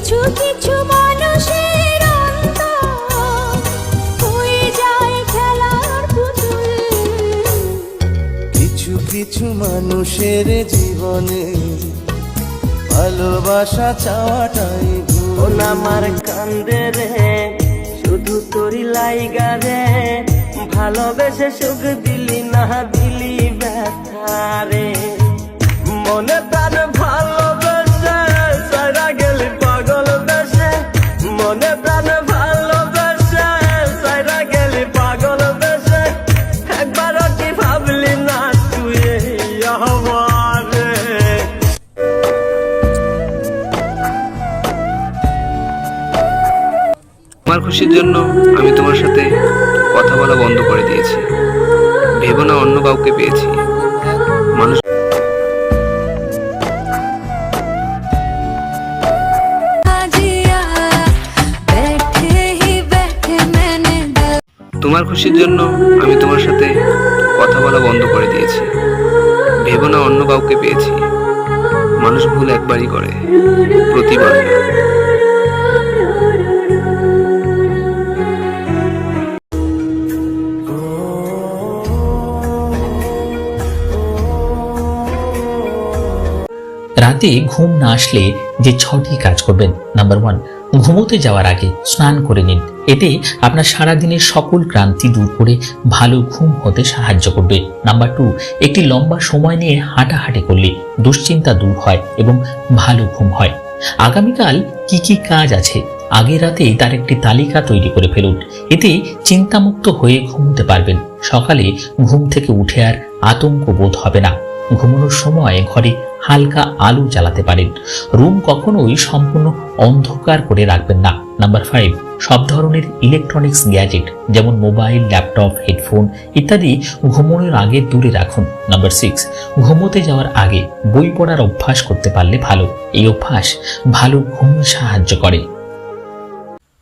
কিছু কিছু মানুষের অন্তর হয়ে যায় খেলার পুতুল। কিছু কিছু মানুষের জীবনে ভালোবাসা চাওয়াটাই ভুল। আমার কান্দে রে শুধু তোরি লাইগা রে, ভালোবেসে সুখ দিলি না দিলি ব্যথা রে। মনে প্রাণ ভালোবেসে সারা গেলি পাগল বেশে, মনে প্রাণ ভালোবেসে সারা গেলি পাগল বেশে। একবারও কি ভাবলি না তুই আমার রে? তোমার খুশির জন্য আমি তোমার সাথে কথা বলা বন্ধ করে দিয়েছি। ভেবো না অন্য কাউকে পেয়েছি। মানুষ তোমার খুশির জন্য আমি তোমার সাথে কথা বলা বন্ধ করে দিয়েছি। ভেবো না অন্য কাউকে পেয়েছি। মানুষ ভুল একবারই করে, প্রতিবার না। রাতে ঘুম না আসলে যে 6টি কাজ করবেন। নাম্বার 1, ঘুমোতে যাওয়ার আগে স্নান করে নিন। এতে আপনার সারাদিনের সকল ক্লান্তি দূর করে ভালো ঘুম হতে সাহায্য করবে। নাম্বার 2, একটি লম্বা সময় নিয়ে হাঁটাহাঁটি করলে দুশ্চিন্তা দূর হয় এবং ভালো ঘুম হয়। আগামীকাল কি কি কাজ আছে আগের রাতেই তার একটি তালিকা তৈরি করে ফেলুন। এতে চিন্তামুক্ত হয়ে ঘুমোতে পারবেন। সকালে ঘুম থেকে উঠে আর আতঙ্ক বোধ হবে না। ঘুমানোর সময় ঘরে হালকা আলো জ্বালাতে পারেন। রুম কখনোই সম্পূর্ণ অন্ধকার করে রাখবেন না। নাম্বার 5, সব ধরনের ইলেকট্রনিক্স গ্যাজেট যেমন মোবাইল, ল্যাপটপ, হেডফোন ইত্যাদি ঘুমানোর আগে দূরে রাখুন। নাম্বার 6, ঘুমোতে যাওয়ার আগে বই পড়ার অভ্যাস করতে পারলে ভালো। এই অভ্যাস ভালো ঘুমে সাহায্য করে।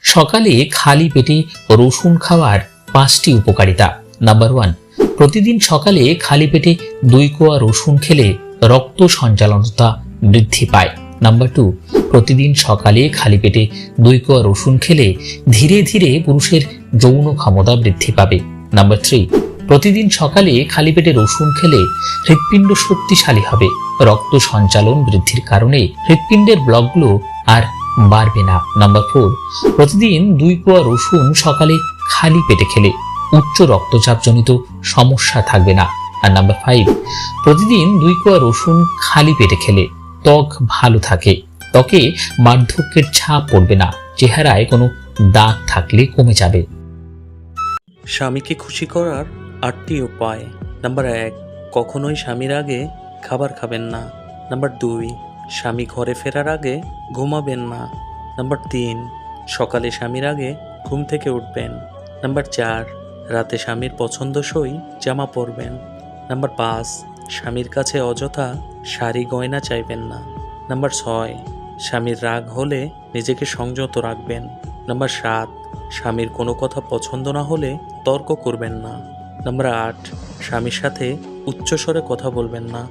সকালে খালি পেটে রসুন খাওয়ার 5টি উপকারিতা। নাম্বার 1, প্রতিদিন সকালে খালি পেটে 2 কোয়া রসুন খেলে রক্ত সঞ্চালনতা বৃদ্ধি পায়। নাম্বার 2, প্রতিদিন সকালে খালি পেটে 2 কোয়া রসুন খেলে ধীরে ধীরে পুরুষের যৌন ক্ষমতা বৃদ্ধি পাবে। নাম্বার 3, প্রতিদিন সকালে খালি পেটে রসুন খেলে হৃৎপিণ্ড শক্তিশালী হবে। রক্ত সঞ্চালন বৃদ্ধির কারণে হৃৎপিণ্ডের ব্লকগুলো আর বাড়বে না। নাম্বার 4, প্রতিদিন 2 কোয়া রসুন সকালে খালি পেটে খেলে উচ্চ রক্তচাপজনিত সমস্যা থাকবে না। আর নাম্বার 5, প্রতিদিন 2 কোয়া রসুন খালি পেটে খেলে ত্বক ভালো থাকে। ত্বকে বার্ধক্যের ছাপ পড়বে না। চেহারায় কোনো দাগ থাকলে কমে যাবে। স্বামীকে খুশি করার 8টি উপায়। নাম্বার 1, কখনোই স্বামীর আগে খাবার খাবেন না। নাম্বার 2, স্বামী ঘরে ফেরার আগে ঘুমাবেন না। নাম্বার 3, সকালে স্বামীর আগে ঘুম থেকে উঠবেন। নাম্বার 4, রাতে স্বামীর পছন্দসই জামা পরবেন। নাম্বার 5, স্বামীর কাছে অযথা শাড়ি গয়না চাইবেন না। নাম্বার 6, স্বামীর রাগ হলে নিজেকে সংযত রাখবেন। নাম্বার 7, স্বামীর কোনো কথা পছন্দ না হলে তর্ক করবেন না। নাম্বার 8, স্বামীর সাথে উচ্চস্বরে কথা বলবেন না।